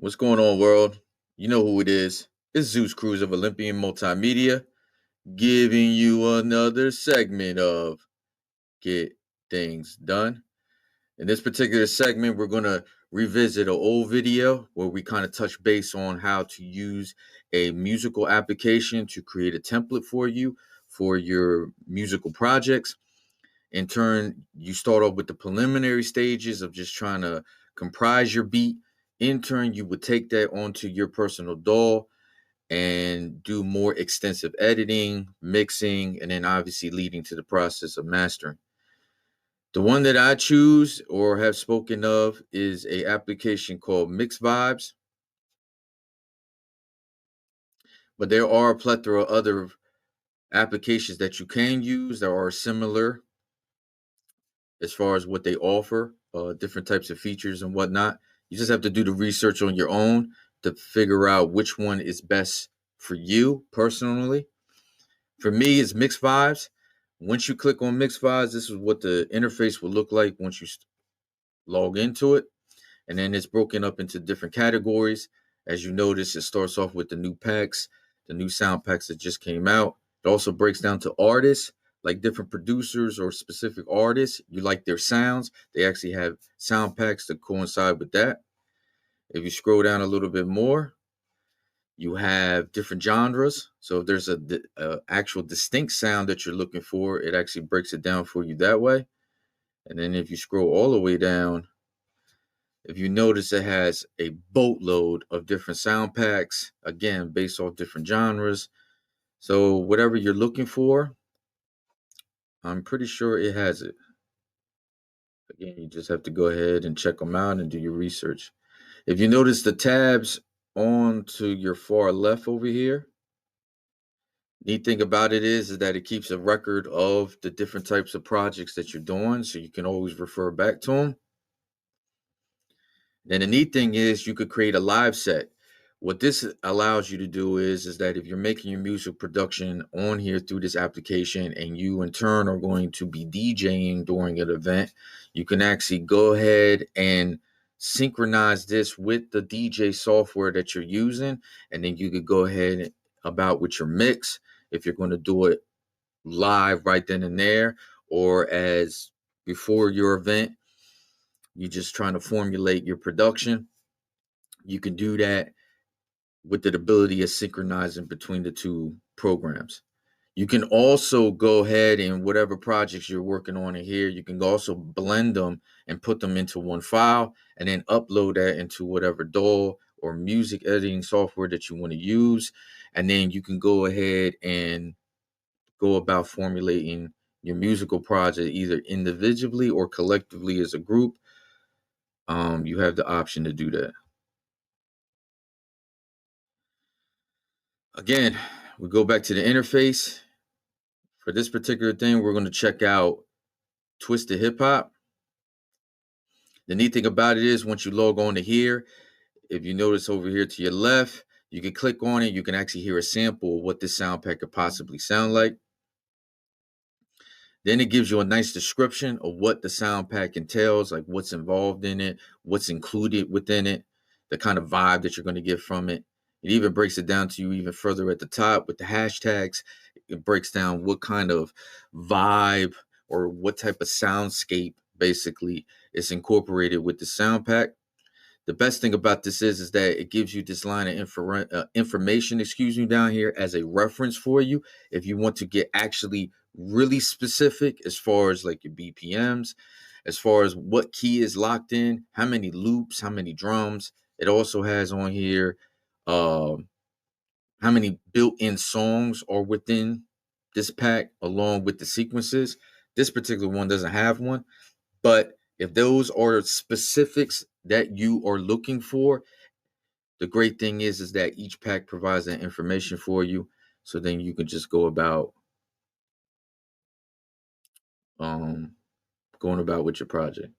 What's going on, world? You know who it is. It's Zeus Cruz of Olympian Multimedia giving you another segment of Get Things Done. In this particular segment, we're going to revisit an old video where we kind of touch base on how to use a musical application to create a template for you for your musical projects. In turn, you start off with the preliminary stages of just trying to comprise your beat. In turn, you would take that onto your personal DAW and do more extensive editing, mixing, and then obviously leading to the process of mastering. The one that I choose or have spoken of is a application called Mixvibes, but there are a plethora of other applications that you can use that are similar as far as what they offer, different types of features and whatnot. You just have to do the research on your own to figure out which one is best for you personally. For me, it's Mixvibes. Once you click on Mixvibes, this is what the interface will look like once you log into it. And then it's broken up into different categories. As you notice, it starts off with the new packs, the new sound packs that just came out. It also breaks down to artists, like different producers or specific artists. You like their sounds. They actually have sound packs to coincide with that. If you scroll down a little bit more, you have different genres. So if there's a actual distinct sound that you're looking for, it actually breaks it down for you that way. And then if you scroll all the way down, if you notice, it has a boatload of different sound packs, again, based off different genres. So whatever you're looking for, I'm pretty sure it has it. Again, you just have to go ahead and check them out and do your research. If you notice the tabs on to your far left over here, neat thing about it is that it keeps a record of the different types of projects that you're doing, so you can always refer back to them. Then the neat thing is you could create a live set. What this allows you to do is that if you're making your music production on here through this application and you in turn are going to be DJing during an event, you can actually go ahead and synchronize this with the DJ software that you're using, and then you could go ahead about with your mix if you're going to do it live right then and there, or as before your event you're just trying to formulate your production. You can do that with the ability of synchronizing between the two programs. You can also go ahead and whatever projects you're working on in here, you can also blend them and put them into one file and then upload that into whatever DAW or music editing software that you want to use. And then you can go ahead and go about formulating your musical project either individually or collectively as a group. You have the option to do that. Again, we go back to the interface. For this particular thing, we're going to check out Twisted Hip Hop. The neat thing about it is once you log on to here, if you notice over here to your left, you can click on it. You can actually hear a sample of what this sound pack could possibly sound like. Then it gives you a nice description of what the sound pack entails, like what's involved in it, what's included within it, the kind of vibe that you're going to get from it. It even breaks it down to you even further at the top with the hashtags. It breaks down what kind of vibe or what type of soundscape basically is incorporated with the sound pack. The best thing about this is that it gives you this line of information, down here as a reference for you if you want to get actually really specific as far as like your BPMs, as far as what key is locked in, how many loops, how many drums. It also has on here how many built-in songs are within this pack along with the sequences. This particular one doesn't have one, but if those are specifics that you are looking for, the great thing is that each pack provides that information for you. So then you can just go about going about with your project.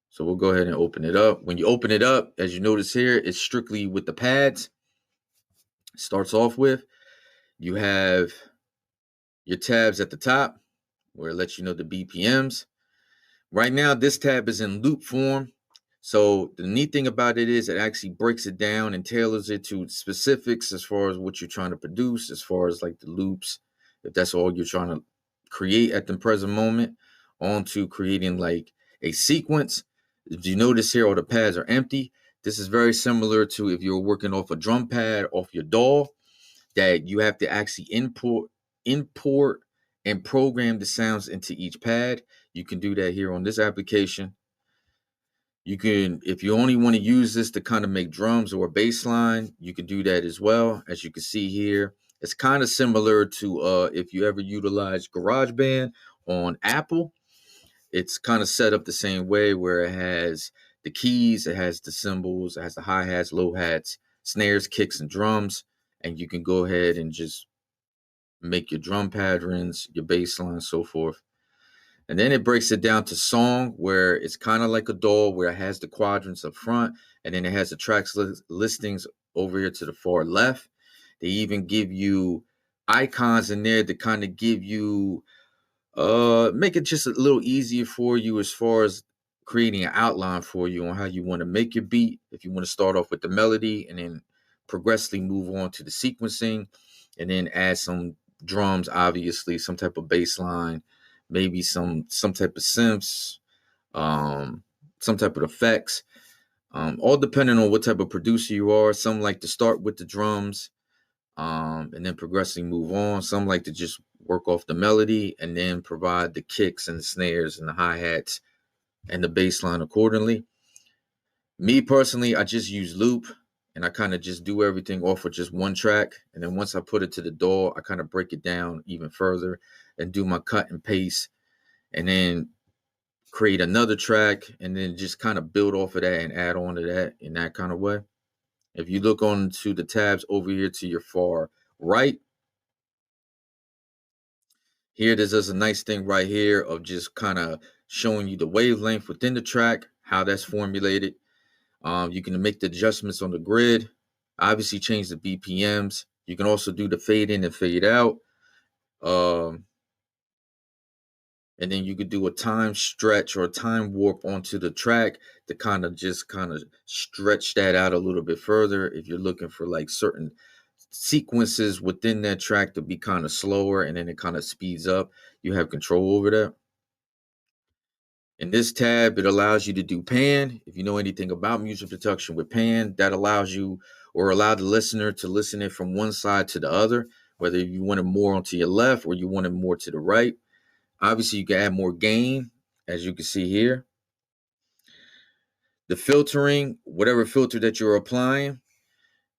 So we'll go ahead and open it up. When you open it up, as you notice here, it's strictly with the pads. It starts off with, you have your tabs at the top where it lets you know the BPMs. Right now, this tab is in loop form. So the neat thing about it is it actually breaks it down and tailors it to specifics as far as what you're trying to produce, as far as like the loops, if that's all you're trying to create at the present moment, onto creating like a sequence. If you notice here, all the pads are empty. This is very similar to if you're working off a drum pad, off your DAW, that you have to actually import and program the sounds into each pad. You can do that here on this application. You can, if you only want to use this to kind of make drums or a bass line, you can do that as well. As you can see here, it's kind of similar to if you ever utilize GarageBand on Apple. It's kind of set up the same way, where it has the keys, it has the cymbals, it has the hi-hats, low-hats, snares, kicks, and drums. And you can go ahead and just make your drum patterns, your bass line, so forth. And then it breaks it down to song, where it's kind of like a DAW, where it has the quadrants up front, and then it has the tracks listings over here to the far left. They even give you icons in there to kind of give you, make it just a little easier for you as far as creating an outline for you on how you want to make your beat. If you want to start off with the melody and then progressively move on to the sequencing, and then add some drums, obviously, some type of bass line, maybe some type of synths, some type of effects, all depending on what type of producer you are. Some like to start with the drums, and then progressively move on. Some like to just work off the melody and then provide the kicks and the snares and the hi-hats and the bass line accordingly. Me personally, I just use loop, and I kind of just do everything off of just one track. And then once I put it to the DAW, I kind of break it down even further and do my cut and paste, and then create another track, and then just kind of build off of that and add on to that in that kind of way. If you look on to the tabs over here to your far right, here there's a nice thing right here of just kind of showing you the wavelength within the track, how that's formulated. You can make the adjustments on the grid, obviously change the BPMs. You can also do the fade in and fade out. And then you could do a time stretch or a time warp onto the track to kind of stretch that out a little bit further. If you're looking for like certain sequences within that track to be kind of slower and then it kind of speeds up, you have control over that. In this tab, it allows you to do pan. If you know anything about music production with pan, that allows you, or allow the listener to listen it from one side to the other, whether you want it more onto your left or you want it more to the right. Obviously, you can add more gain, as you can see here. The filtering, whatever filter that you're applying,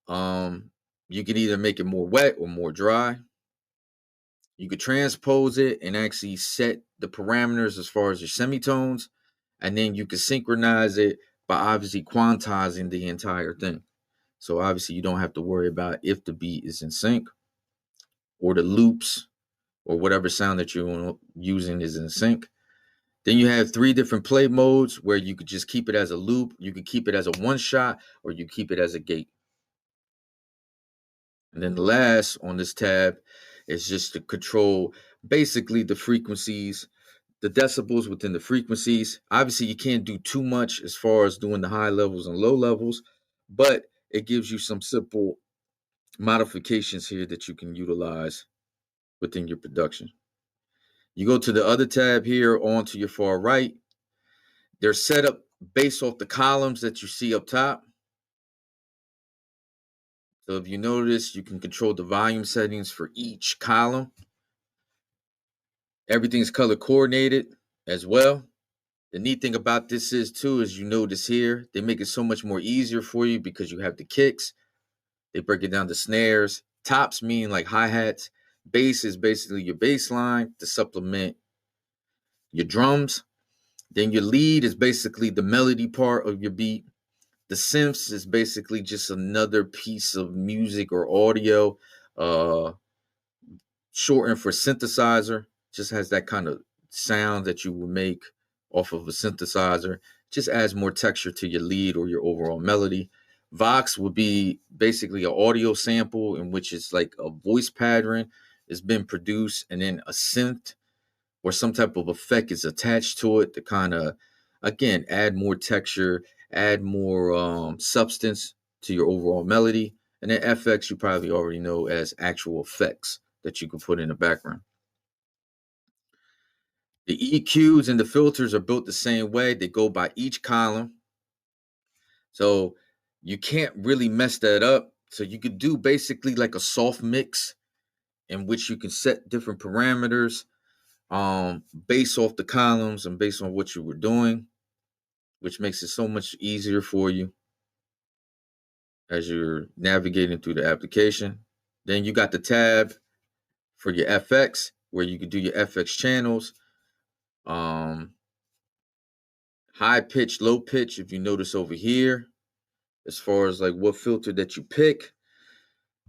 you can either make it more wet or more dry. You could transpose it and actually set the parameters as far as your semitones, and then you can synchronize it by obviously quantizing the entire thing. So obviously you don't have to worry about if the beat is in sync or the loops or whatever sound that you're using is in sync. Then you have 3 different play modes where you could just keep it as a loop, you could keep it as a one shot, or you keep it as a gate. And then the last on this tab is just to control basically the frequencies, the decibels within the frequencies. Obviously, you can't do too much as far as doing the high levels and low levels, but it gives you some simple modifications here that you can utilize within your production. You go to the other tab here on to your far right. They're set up based off the columns that you see up top. So if you notice, you can control the volume settings for each column. Everything's color coordinated as well. The neat thing about this is too, is you notice here, they make it so much more easier for you because you have the kicks. They break it down to snares. Tops mean like hi-hats. Bass is basically your bass line to supplement your drums. Then your lead is basically the melody part of your beat. The synths is basically just another piece of music or audio, shortened for synthesizer. Just has that kind of sound that you would make off of a synthesizer. Just adds more texture to your lead or your overall melody. Vox would be basically an audio sample in which it's like a voice pattern has been produced, and then a synth or some type of effect is attached to it to kind of, again, add more texture, add more substance to your overall melody. And then FX, you probably already know as actual effects that you can put in the background. The EQs and the filters are built the same way. They go by each column. So you can't really mess that up. So you could do basically like a soft mix in which you can set different parameters based off the columns and based on what you were doing, which makes it so much easier for you as you're navigating through the application. Then you got the tab for your FX where you can do your FX channels, um, high pitch, low pitch. If you notice over here, as far as like what filter that you pick,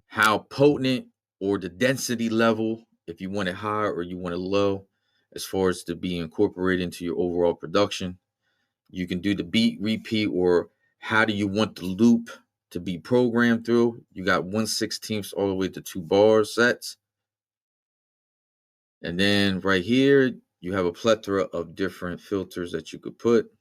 how potent or the density level, if you want it high or you want it low, as far as to be incorporated into your overall production. You can do the beat, repeat, or how do you want the loop to be programmed through. You got 1/16 all the way to 2 bar sets. And then right here, you have a plethora of different filters that you could put.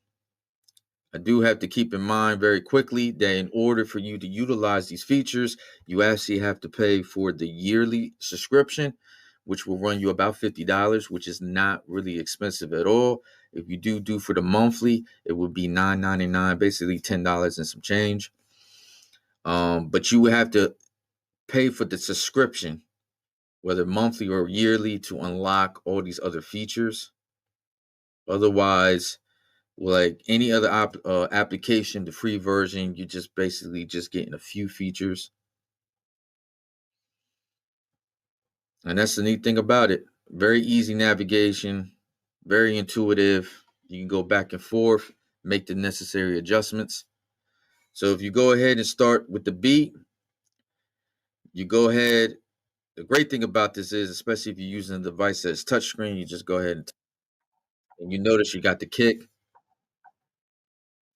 I do have to keep in mind very quickly that in order for you to utilize these features, you actually have to pay for the yearly subscription, which will run you about $50, which is not really expensive at all. If you do for the monthly, it would be $9.99, basically $10 and some change. But you would have to pay for the subscription, whether monthly or yearly, to unlock all these other features. Otherwise, like any other application, the free version, you're just basically just getting a few features. And that's the neat thing about it. Very easy navigation, very intuitive. You can go back and forth, make the necessary adjustments. So if you go ahead and start with the beat, you go ahead. The great thing about this is, especially if you're using a device that's touchscreen, you just go ahead and you notice you got the kick.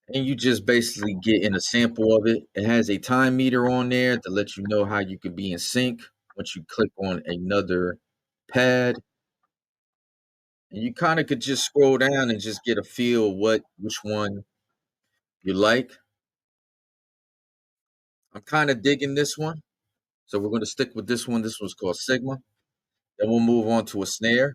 And you just basically get in a sample of it. It has a time meter on there to let you know how you could be in sync once you click on another pad. And you kind of could just scroll down and just get a feel which one you like. I'm kind of digging this one. So we're going to stick with this one. This one's called Sigma. Then we'll move on to a snare.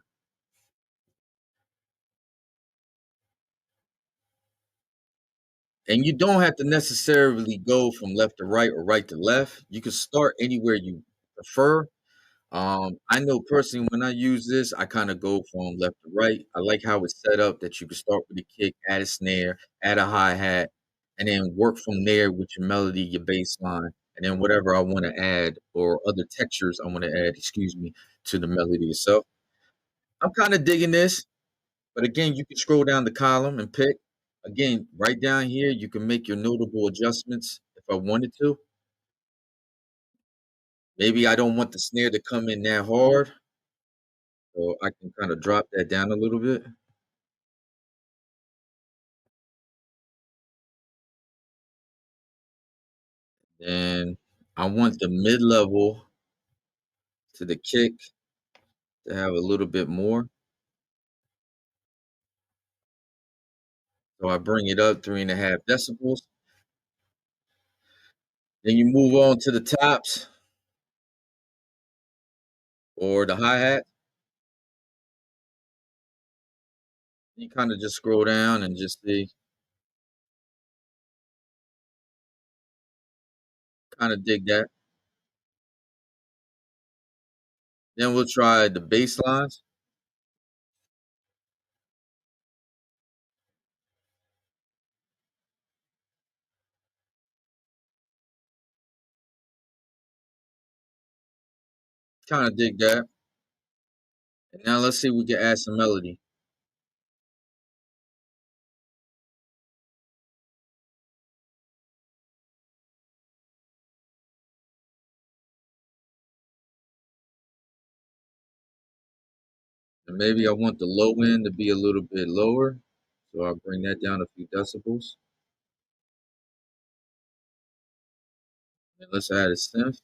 And you don't have to necessarily go from left to right or right to left. You can start anywhere you prefer. I know personally when I use this, I kind of go from left to right. I like how it's set up that you can start with a kick, add a snare, add a hi-hat, and then work from there with your melody, your bass line, and then whatever I want to add or other textures I want to add, excuse me, to the melody itself. I'm kind of digging this, but again, you can scroll down the column and pick. Again, right down here, you can make your notable adjustments if I wanted to. Maybe I don't want the snare to come in that hard. So I can kind of drop that down a little bit. And I want the mid-level to the kick to have a little bit more. So I bring it up 3.5 decibels. Then you move on to the tops or the hi-hat. You kind of just scroll down and just see, kind of dig that. Then we'll try the bass lines. Kind of dig that. And now let's see if we can add some melody. And maybe I want the low end to be a little bit lower. So I'll bring that down a few decibels. And let's add a synth.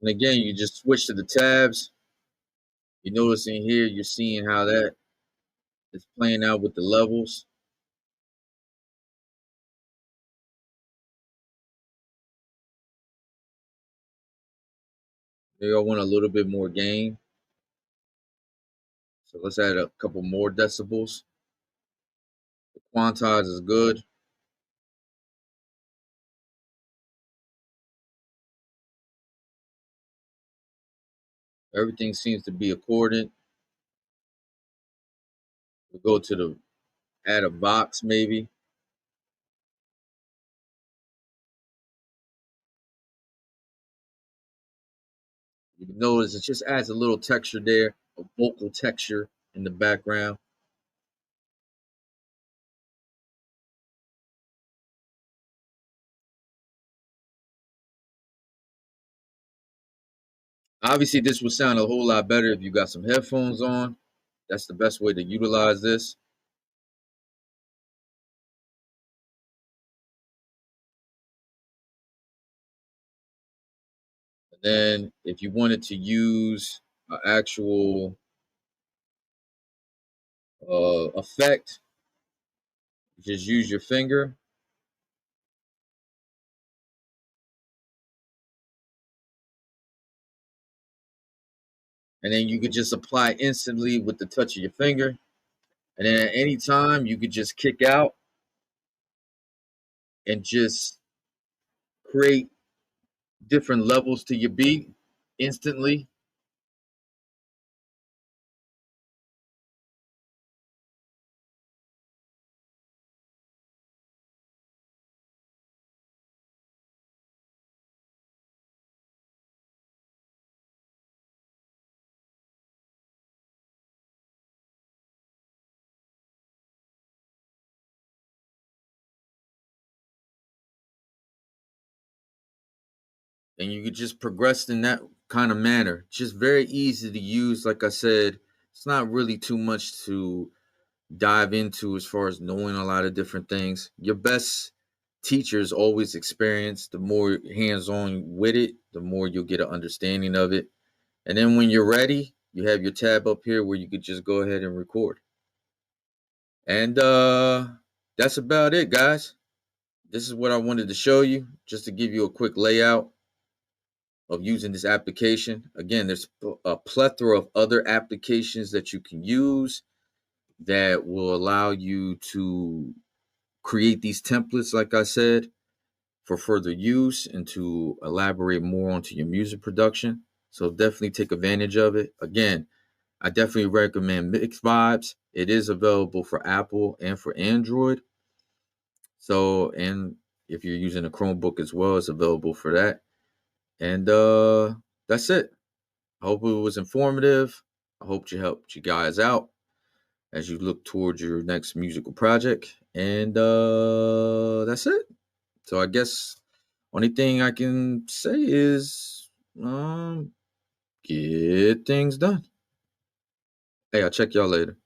And again, you just switch to the tabs. You notice in here, you're seeing how that is playing out with the levels. Maybe I want a little bit more gain. So let's add a couple more decibels. The quantize is good. Everything seems to be accordant. We'll go to the add a box maybe. You can notice it just adds a little texture there, a vocal texture in the background. Obviously, this would sound a whole lot better if you got some headphones on. That's the best way to utilize this. And then if you wanted to use an actual effect, just use your finger. And then you could just apply instantly with the touch of your finger. And then at any time, you could just kick out and just create different levels to your beat instantly. And you could just progress in that kind of manner. Just very easy to use. Like I said, it's not really too much to dive into as far as knowing a lot of different things. Your best teacher is always experience. The more hands on with it, the more you'll get an understanding of it. And then when you're ready, you have your tab up here where you could just go ahead and record. And that's about it, guys. This is what I wanted to show you, just to give you a quick layout of using this application. Again, there's a plethora of other applications that you can use that will allow you to create these templates, like I said, for further use and to elaborate more onto your music production. So definitely take advantage of it. Again, I definitely recommend Mixvibes. It is available for Apple and for Android. So, and if you're using a Chromebook as well, it's available for that. And that's it. I hope it was informative. I hope you helped you guys out as you look towards your next musical project. And that's it. So I guess only thing I can say is get things done. Hey, I'll check y'all later.